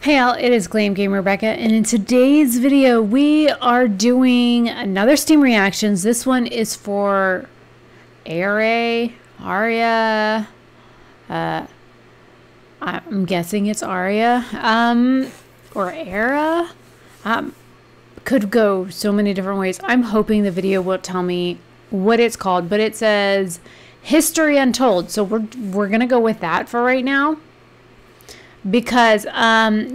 Hey all, it is Glam Gamer Rebecca, and in today's video we are doing another Steam Reactions. This one is for Aria. I'm guessing it's Aria, or Era. Could go so many different ways. I'm hoping the video will tell me what it's called, but it says History Untold, so we're gonna go with that for right now. Because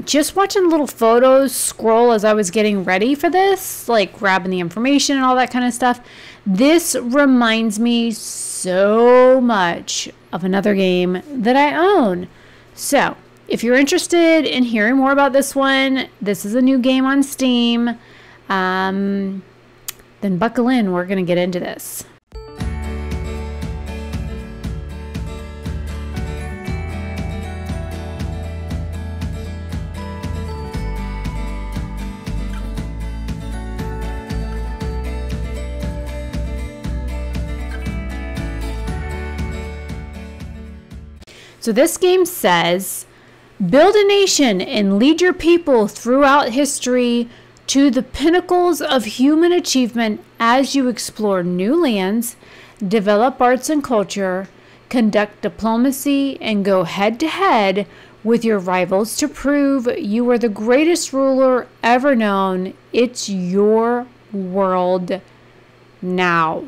just watching little photos scroll as I was getting ready for this, like grabbing the information and all that kind of stuff, this reminds me so much of another game that I own. So if you're interested in hearing more about this one, this is a new game on Steam, then buckle in, we're gonna get into this. So this game says, build a nation and lead your people throughout history to the pinnacles of human achievement as you explore new lands, develop arts and culture, conduct diplomacy, and go head-to-head with your rivals to prove you are the greatest ruler ever known. It's your world now.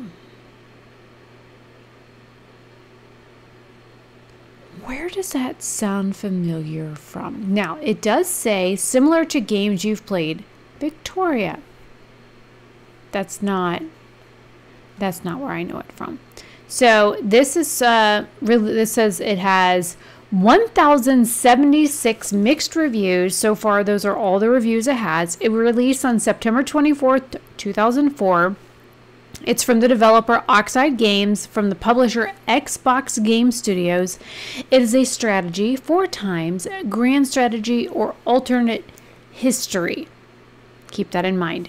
Where does that sound familiar from? Now, it does say, similar to games you've played, Victoria. That's not where I know it from. So this is this says it has 1,076 mixed reviews so far. Those are all the reviews it has. It was released on September 24th, 2004. It's from the developer Oxide Games, from the publisher Xbox Game Studios. It is a strategy, 4 times, grand strategy, or alternate history. Keep that in mind.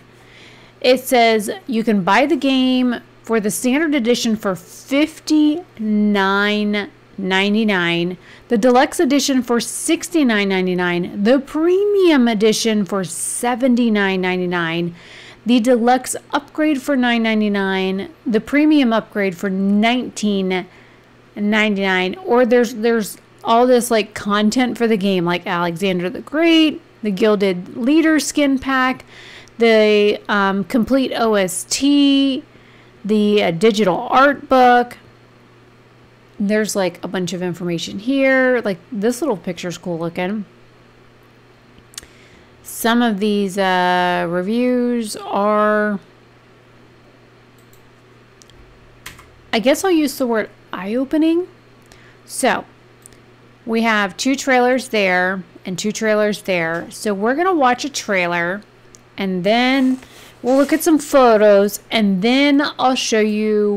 It says you can buy the game for the standard edition for $59.99, the deluxe edition for $69.99, the premium edition for $79.99, the deluxe upgrade for $9.99, the premium upgrade for $19.99, or there's all this like content for the game, like Alexander the Great, the Gilded Leader skin pack, the complete OST, the digital art book. There's like a bunch of information here. Like this little picture's cool looking. Some of these reviews are, I guess I'll use the word eye-opening. So we have 2 trailers there and 2 trailers there. So we're going to watch a trailer and then we'll look at some photos and then I'll show you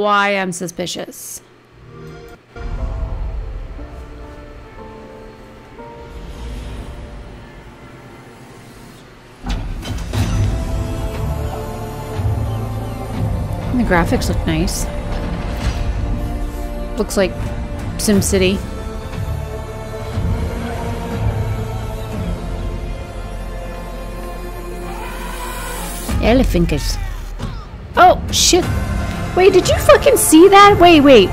why I'm suspicious. The graphics look nice. Looks like SimCity. Elephanters. Oh, shit. Wait, did you fucking see that? Wait.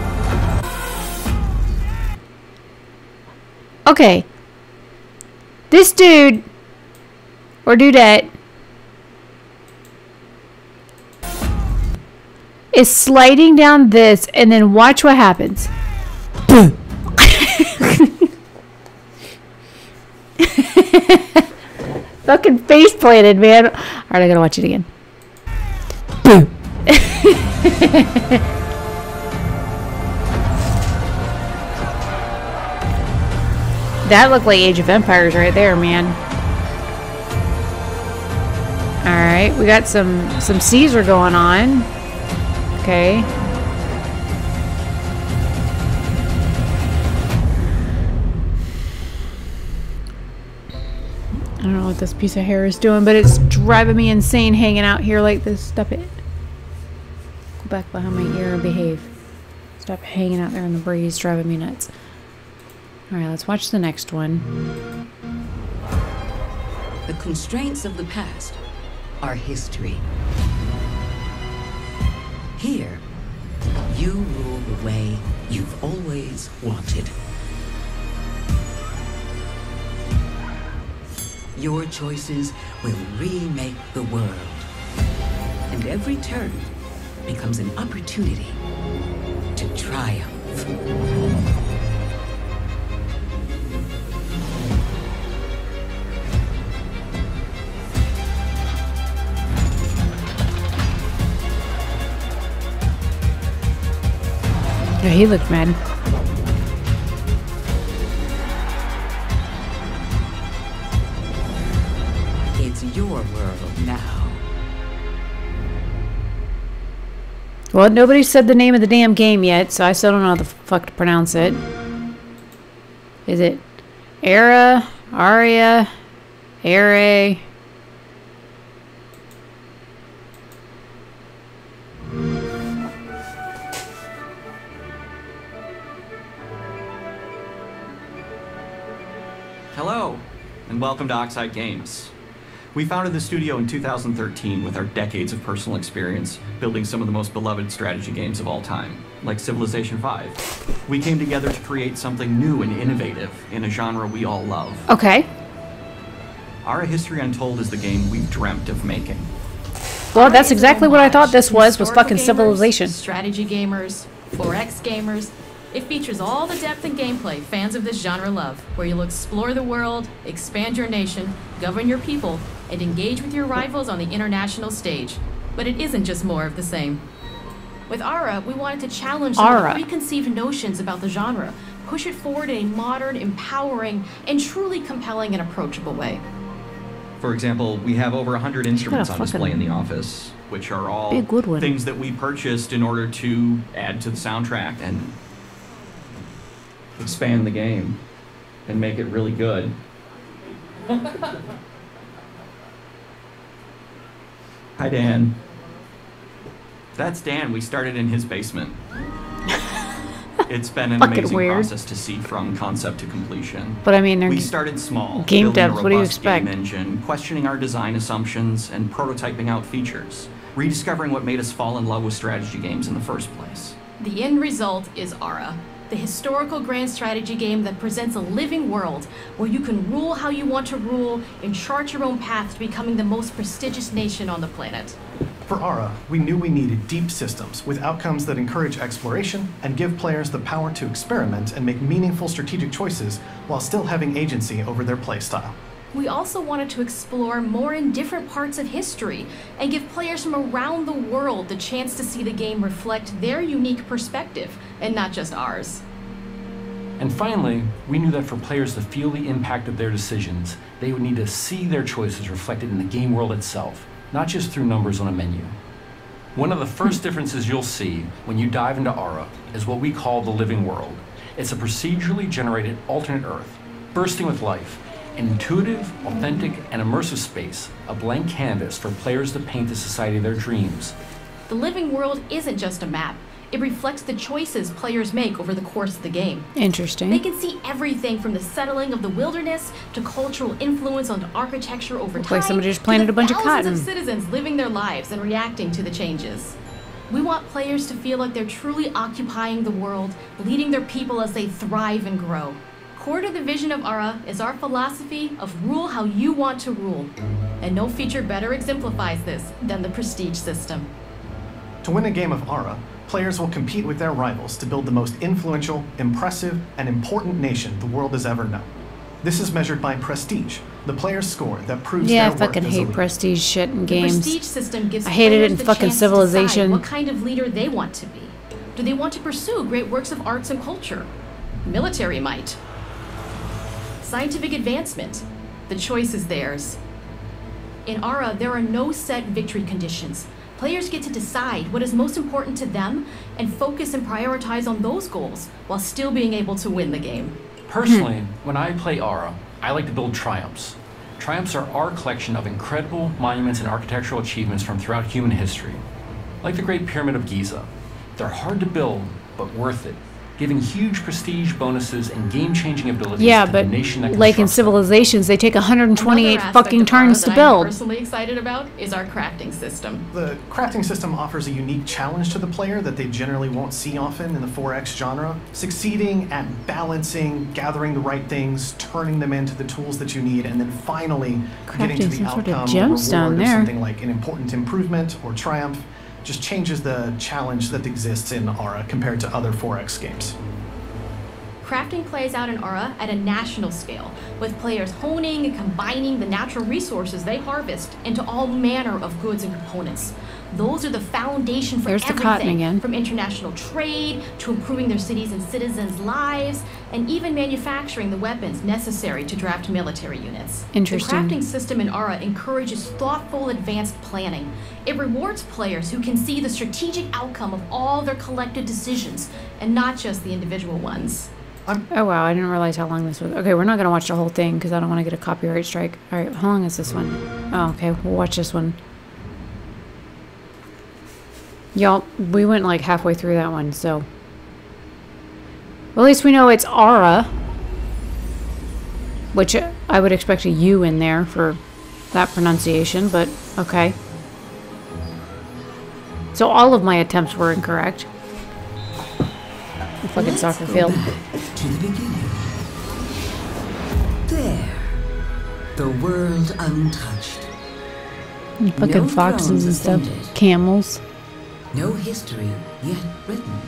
Okay. This dude, or dudette, is sliding down this, and then watch what happens. Fucking face planted, man. Alright, I gotta watch it again. Boom. That looked like Age of Empires right there, man. Alright, we got some Caesar going on. Okay. I don't know what this piece of hair is doing, but it's driving me insane hanging out here like this. Stop it. Go back behind my ear and behave. Stop hanging out there in the breeze, driving me nuts. Alright, let's watch the next one. constraints of the past are history. Here, you rule the way you've always wanted. Your choices will remake the world. And every turn becomes an opportunity to triumph. Yeah, he looked mad. It's your world now. Well, nobody said the name of the damn game yet, so I still don't know how the fuck to pronounce it. Is it Era? Aria? Are? Hello, and welcome to Oxide Games. We founded the studio in 2013 with our decades of personal experience building some of the most beloved strategy games of all time, like Civilization V. We came together to create something new and innovative in a genre we all love. Okay. Our History Untold is the game we've dreamt of making. Well, that's exactly what I thought this was fucking gamers, Civilization. Strategy gamers, 4X gamers. It features all the depth and gameplay fans of this genre love, where you'll explore the world, expand your nation, govern your people, and engage with your rivals on the international stage. But it isn't just more of the same. With Ara, we wanted to challenge some of the preconceived notions about the genre, push it forward in a modern, empowering, and truly compelling and approachable way. For example, we have over 100 instruments on display in the office, which are all things that we purchased in order to add to the soundtrack and expand the game and make it really good. Hi, Dan. That's Dan. We started in his basement. It's been an amazing process to see from concept to completion. But I mean, we started small, game building devs. a What do you robust expect? game engine, questioning our design assumptions, and prototyping out features, rediscovering what made us fall in love with strategy games in the first place. The end result is Ara, the historical grand strategy game that presents a living world where you can rule how you want to rule and chart your own path to becoming the most prestigious nation on the planet. For Ara, we knew we needed deep systems with outcomes that encourage exploration and give players the power to experiment and make meaningful strategic choices while still having agency over their playstyle. We also wanted to explore more in different parts of history and give players from around the world the chance to see the game reflect their unique perspective and not just ours. And finally, we knew that for players to feel the impact of their decisions, they would need to see their choices reflected in the game world itself, not just through numbers on a menu. One of the first differences you'll see when you dive into Ara is what we call the living world. It's a procedurally generated alternate Earth, bursting with life, an intuitive, authentic, and immersive space, a blank canvas for players to paint the society of their dreams. The living world isn't just a map. It reflects the choices players make over the course of the game. Interesting. They can see everything from the settling of the wilderness to cultural influence on architecture over time. Like somebody just planted a bunch of cotton. Thousands of citizens living their lives and reacting to the changes. We want players to feel like they're truly occupying the world, leading their people as they thrive and grow. Core to the vision of Ara is our philosophy of rule how you want to rule. And no feature better exemplifies this than the prestige system. To win a game of Ara, players will compete with their rivals to build the most influential, impressive, and important nation the world has ever known. This is measured by prestige, the player's score that proves their worth. Yeah, I fucking hate prestige shit in games. The prestige system gives I hated it players in the fucking chance to Civilization. decide what kind of leader they want to be. Do they want to pursue great works of arts and culture? Military might? Scientific advancement? The choice is theirs. In Ara, there are no set victory conditions. Players get to decide what is most important to them and focus and prioritize on those goals while still being able to win the game. Personally, when I play Ara, I like to build triumphs. Triumphs are our collection of incredible monuments and architectural achievements from throughout human history. Like the Great Pyramid of Giza. They're hard to build, but worth it. giving huge prestige bonuses and game-changing abilities Yeah, to but the nation that like in constructs them. Civilizations, they take 128 Another aspect fucking of Aura turns to that I'm build. personally excited about is our crafting system. The crafting system offers a unique challenge to the player that they generally won't see often in the 4X genre. Succeeding at balancing, gathering the right things, turning them into the tools that you need, and then finally getting to Crafting the some sort of outcome or gemstone reward of there. something like an important improvement or triumph just changes the challenge that exists in Aura compared to other 4X games. Crafting plays out in Aura at a national scale, with players honing and combining the natural resources they harvest into all manner of goods and components. Those are the foundation for There's the everything, cotton again. from international trade to improving their cities' and citizens' lives, and even manufacturing the weapons necessary to draft military units. Interesting. The crafting system in Aura encourages thoughtful, advanced planning. It rewards players who can see the strategic outcome of all their collective decisions, and not just the individual ones. Oh wow, I didn't realize how long this was. Okay, we're not gonna watch the whole thing because I don't want to get a copyright strike. All right, how long is this one? Oh, okay, we'll watch this one. Y'all, we went like halfway through that one, so. Well, at least we know it's Aura, which I would expect a U in there for that pronunciation, but okay. So all of my attempts were incorrect. Fucking Let's soccer go field. back to the beginning. There. The world untouched. Fucking No foxes thrones and stuff. ascended. Camels. No history yet written.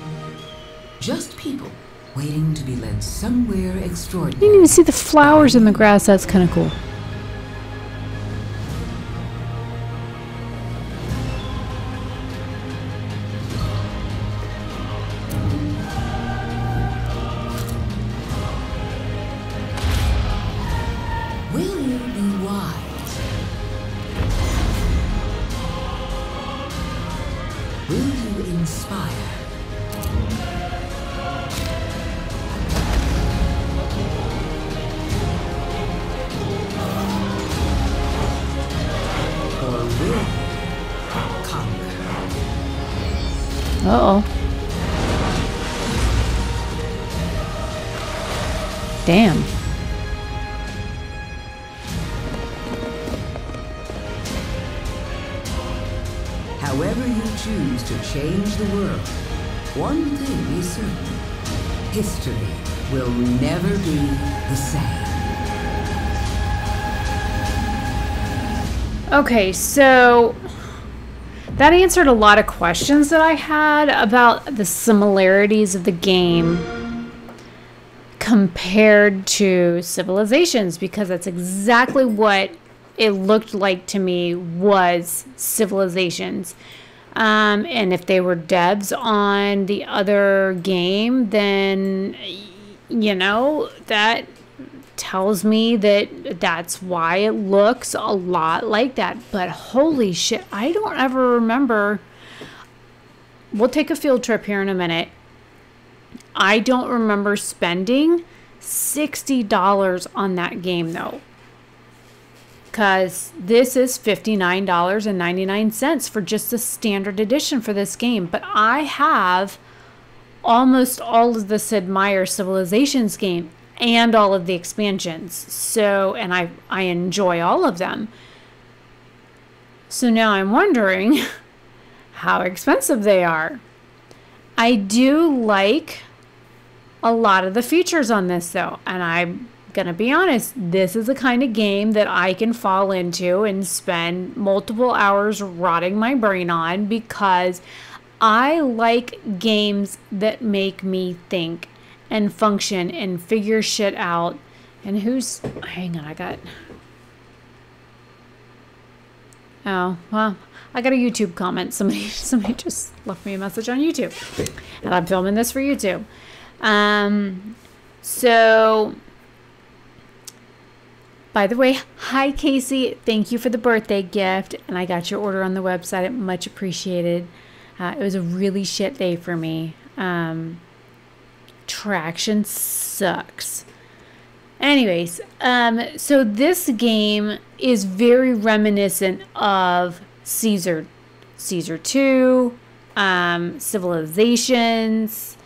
Just people waiting to be led somewhere You didn't extraordinary. even see the flowers in the grass. That's kind of cool. Will you be wise? Will you inspire? Or will you conquer? Uh-oh. Damn. However you choose to change the world, one thing is certain. History will never be the same. Okay, so that answered a lot of questions that I had about the similarities of the game compared to Civilizations, because that's exactly what it looked like to me was Civilizations. And if they were devs on the other game, then, you know, that tells me that that's why it looks a lot like that. But holy shit, I don't ever remember. We'll take a field trip here in a minute. I don't remember spending $60 on that game though, because this is $59.99 for just the standard edition for this game. But I have almost all of the Sid Meier Civilizations game and all of the expansions. So, and I enjoy all of them. So now I'm wondering how expensive they are. I do like a lot of the features on this though, and I'm gonna be honest, this is the kind of game that I can fall into and spend multiple hours rotting my brain on, because I like games that make me think and function and figure shit out. And who's, hang on, oh, well, I got a YouTube comment. Somebody just left me a message on YouTube, and I'm filming this for YouTube. So, by the way, hi Casey, thank you for the birthday gift, and I got your order on the website. Much appreciated. It was a really shit day for me. Traction sucks. Anyways, so this game is very reminiscent of Caesar 2, Civilizations,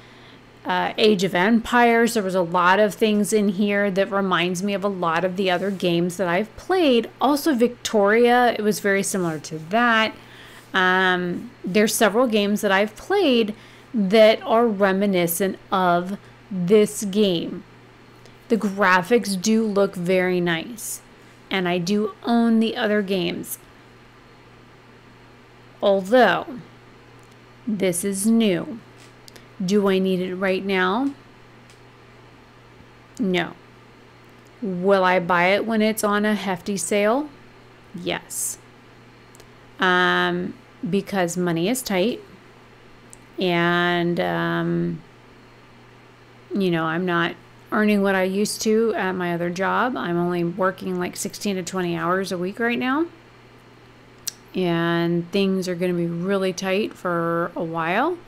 Age of Empires. There was a lot of things in here that reminds me of a lot of the other games that I've played. Also Victoria, it was very similar to that. There's several games that I've played that are reminiscent of this game. The graphics do look very nice, and I do own the other games. Although, this is new. Do I need it right now? No. Will I buy it when it's on a hefty sale? Yes. Because money is tight, and you know, I'm not earning what I used to at my other job. I'm only working like 16 to 20 hours a week right now, and things are going to be really tight for a while,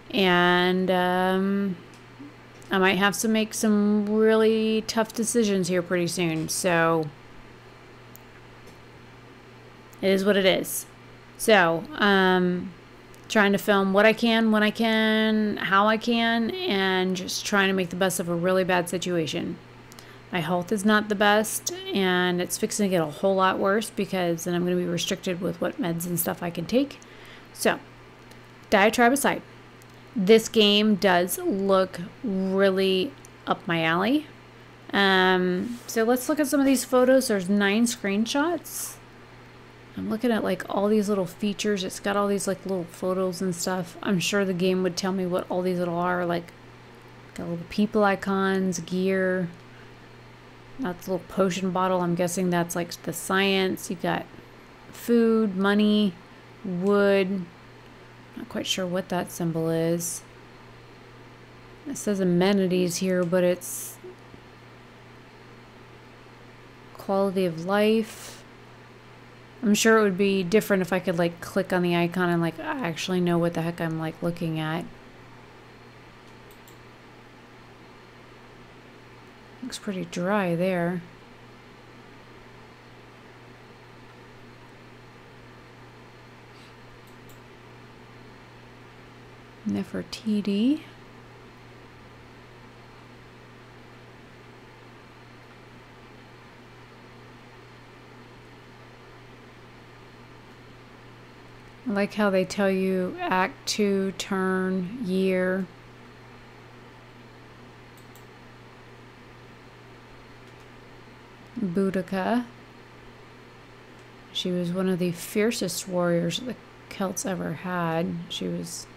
and I might have to make some really tough decisions here pretty soon. So it is what it is. So trying to film what I can, when I can, how I can, and just trying to make the best of a really bad situation. My health is not the best, and it's fixing to get a whole lot worse because then I'm going to be restricted with what meds and stuff I can take. So, diatribe aside, this game does look really up my alley. So let's look at some of these photos. There's 9 screenshots. I'm looking at like all these little features. It's got all these like little photos and stuff. I'm sure the game would tell me what all these little are. Like, got little people icons, gear. That's a little potion bottle. I'm guessing that's like the science. You got food, money, wood. Not quite sure what that symbol is. It says amenities here, but it's quality of life. I'm sure it would be different if I could like click on the icon and like actually know what the heck I'm like looking at. Looks pretty dry there. Nefertiti. I like how they tell you Act 2, turn, year. Boudica. She was one of the fiercest warriors the Celts ever had. She was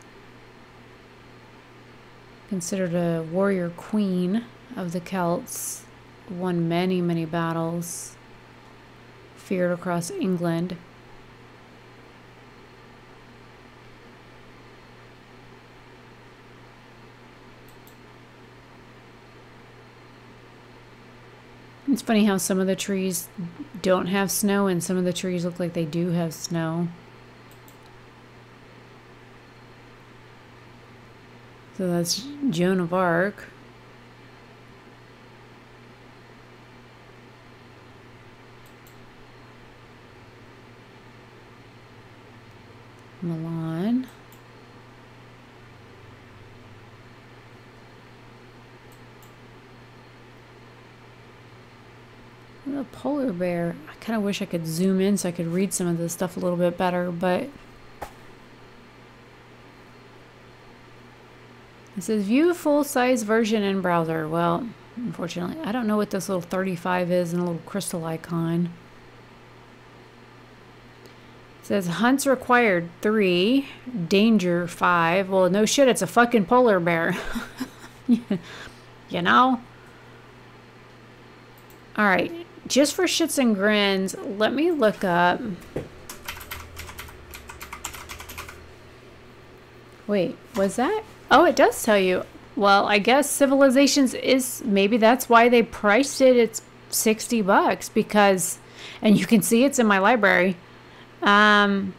considered a warrior queen of the Celts. Won many, many battles. Feared across England. It's funny how some of the trees don't have snow and some of the trees look like they do have snow. So that's Joan of Arc. Milan. A polar bear. I kind of wish I could zoom in so I could read some of this stuff a little bit better, but it says view full-size version in browser. Well, unfortunately, I don't know what this little 35 is and a little crystal icon. It says hunts required 3, danger 5. Well, no shit, it's a fucking polar bear. You know? All right. Just for shits and grins, let me look up. Wait, was that? Oh, it does tell you. Well, I guess Civilizations is, maybe that's why they priced it. It's $60 because, and you can see it's in my library. So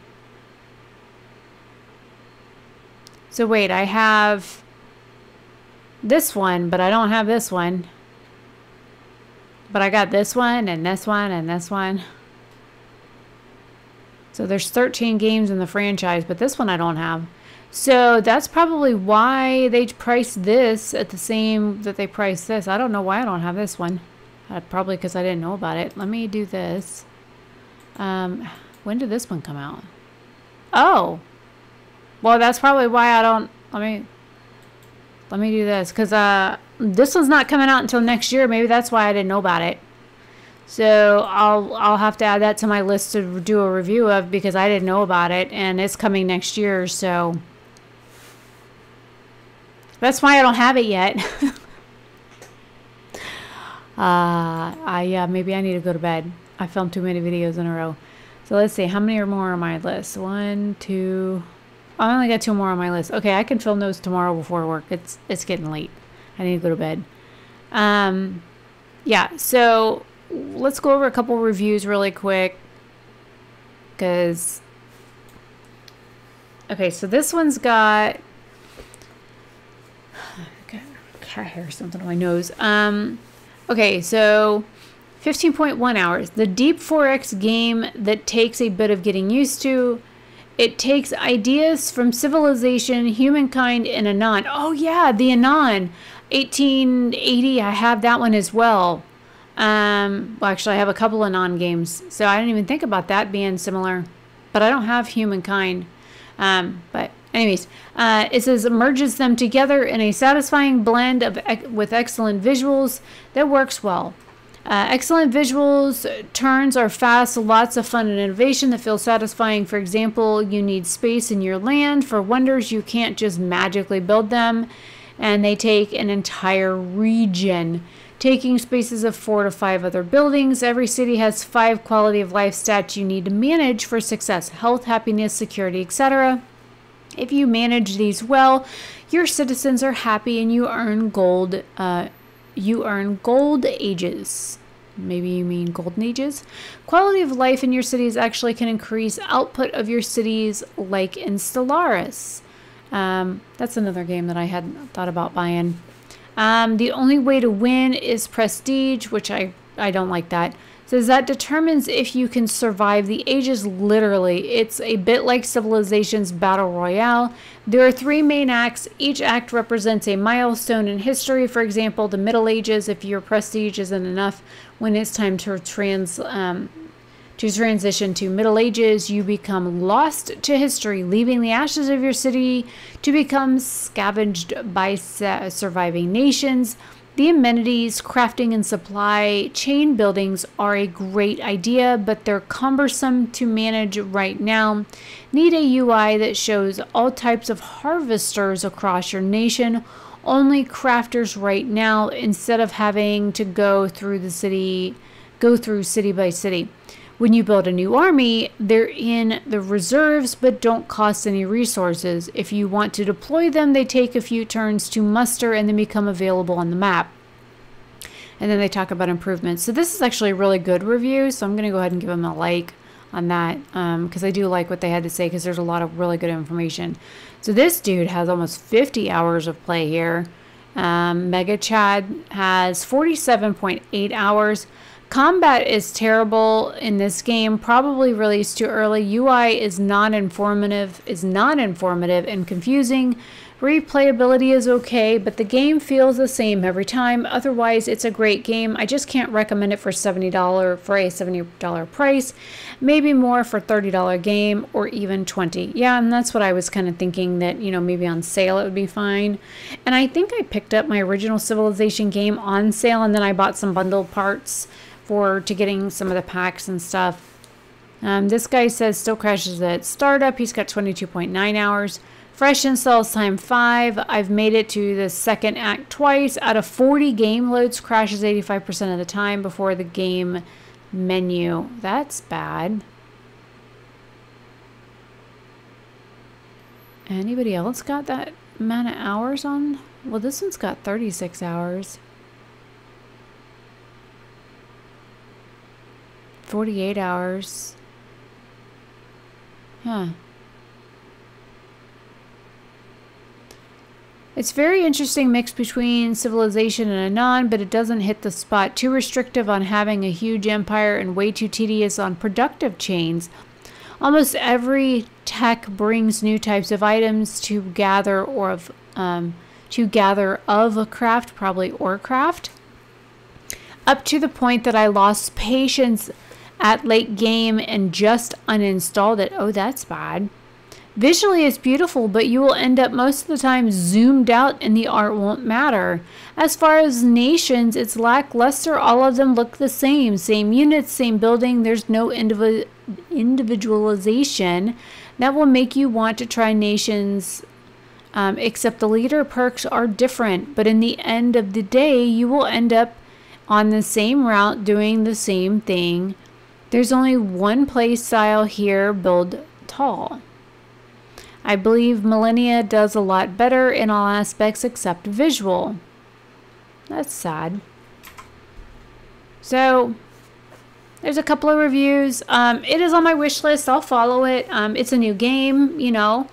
wait, I have this one, but I don't have this one. But I got this one and this one and this one. So there's 13 games in the franchise, but this one I don't have. So that's probably why they priced this at the same that they priced this. I don't know why I don't have this one. Probably because I didn't know about it. Let me do this. When did this one come out? Oh. Well, that's probably why I don't... Let me do this. Because this one's not coming out until next year. Maybe that's why I didn't know about it. So I'll have to add that to my list to do a review of, because I didn't know about it. And it's coming next year, so... That's why I don't have it yet. Yeah, maybe I need to go to bed. I filmed too many videos in a row. So let's see, how many are more on my list? 1, 2... I only got 2 more on my list. Okay, I can film those tomorrow before work. It's getting late. I need to go to bed. Yeah, so let's go over a couple reviews really quick. Because... Okay, so this one's got... cat hair or something on my nose. Okay, so 15.1 hours. The deep 4X game that takes a bit of getting used to. It takes ideas from Civilization, Humankind, and Anon. Oh yeah, the Anon. 1880, I have that one as well. Well, actually, I have a couple Anon games, so I didn't even think about that being similar. But I don't have Humankind. But anyways, it says merges them together in a satisfying blend of with excellent visuals that works well. Excellent visuals, turns are fast, lots of fun and innovation that feels satisfying. For example, you need space in your land for wonders. You can't just magically build them, and they take an entire region, taking spaces of 4 to 5 other buildings. Every city has 5 quality of life stats you need to manage for success: health, happiness, security, etc. If you manage these well, your citizens are happy and you earn gold. You earn gold ages. Maybe you mean golden ages. Quality of life in your cities actually can increase output of your cities, like in Stellaris. That's another game that I had thought about buying. The only way to win is prestige, which I don't like that. Says that determines if you can survive the ages. Literally, it's a bit like Civilization's Battle Royale. There are 3 main acts. Each act represents a milestone in history. For example, the Middle Ages. If your prestige isn't enough when it's time to transition to Middle Ages, you become lost to history, leaving the ashes of your city to become scavenged by surviving nations. The amenities, crafting and supply chain buildings are a great idea, but they're cumbersome to manage right now. Need a UI that shows all types of harvesters across your nation. Only crafters right now, instead of having to go through city by city. When you build a new army, they're in the reserves but don't cost any resources. If you want to deploy them, they take a few turns to muster and then become available on the map. And then they talk about improvements. So this is actually a really good review, so I'm going to go ahead and give them a like on that, because I do like what they had to say, because there's a lot of really good information. So this dude has almost 50 hours of play here. Mega Chad has 47.8 hours. Combat is terrible in this game, probably released too early. UI is non-informative and confusing. Replayability is okay, but the game feels the same every time. Otherwise, it's a great game. I just can't recommend it for a $70 price. Maybe more for a $30 game, or even $20. Yeah, and that's what I was kind of thinking, that, you know, maybe on sale it would be fine. And I think I picked up my original Civilization game on sale, and then I bought some bundled parts to getting some of the packs and stuff. This guy says still crashes at startup. He's got 22.9 hours. Fresh installs time 5. I've made it to the second act twice. Out of 40 game loads, crashes 85% of the time before the game menu. That's bad. Anybody else got that amount of hours on? Well, this one's got 36 hours. 48 hours. Huh. It's very interesting mix between Civilization and Anon, but it doesn't hit the spot. Too restrictive on having a huge empire and way too tedious on productive chains. Almost every tech brings new types of items to gather of a craft, probably or craft. Up to the point that I lost patience at late game and just uninstalled it. Oh, that's bad. Visually, it's beautiful, but you will end up most of the time zoomed out and the art won't matter. As far as nations, it's lackluster. All of them look the same. Same units, same building. There's no individualization that will make you want to try nations, except the leader perks are different. But in the end of the day, you will end up on the same route doing the same thing. There's only one play style here, build tall. I believe Millennia does a lot better in all aspects except visual. That's sad. So, there's a couple of reviews. It is on my wish list. I'll follow it. It's a new game, you know,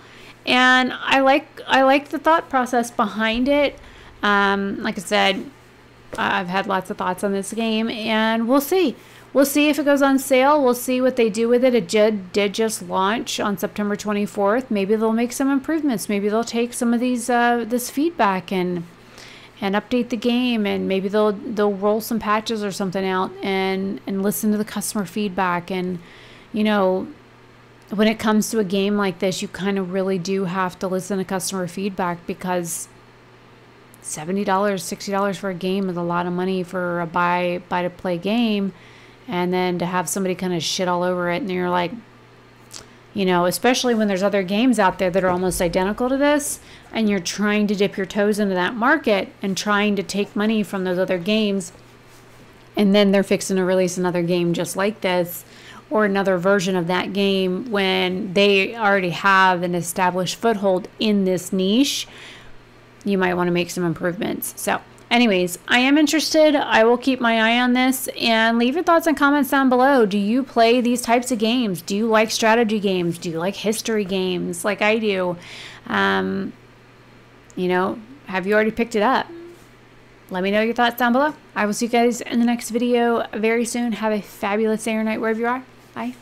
and I like the thought process behind it. Like I said, I've had lots of thoughts on this game, and we'll see. We'll see if it goes on sale. We'll see what they do with it. It did just launch on September 24th. Maybe they'll make some improvements. Maybe they'll take some of these this feedback and update the game, and maybe they'll roll some patches or something out and listen to the customer feedback. And you know, when it comes to a game like this, you kind of really do have to listen to customer feedback, because $70, $60 for a game is a lot of money for a buy to play game. And then to have somebody kind of shit all over it, and you're like, you know, especially when there's other games out there that are almost identical to this, and you're trying to dip your toes into that market and trying to take money from those other games, and then they're fixing to release another game just like this, or another version of that game when they already have an established foothold in this niche. You might want to make some improvements. So anyways, I am interested. I will keep my eye on this, and leave your thoughts and comments down below. Do you play these types of games? Do you like strategy games? Do you like history games like I do? You know, have you already picked it up? Let me know your thoughts down below. I will see you guys in the next video very soon. Have a fabulous day or night wherever you are. Bye.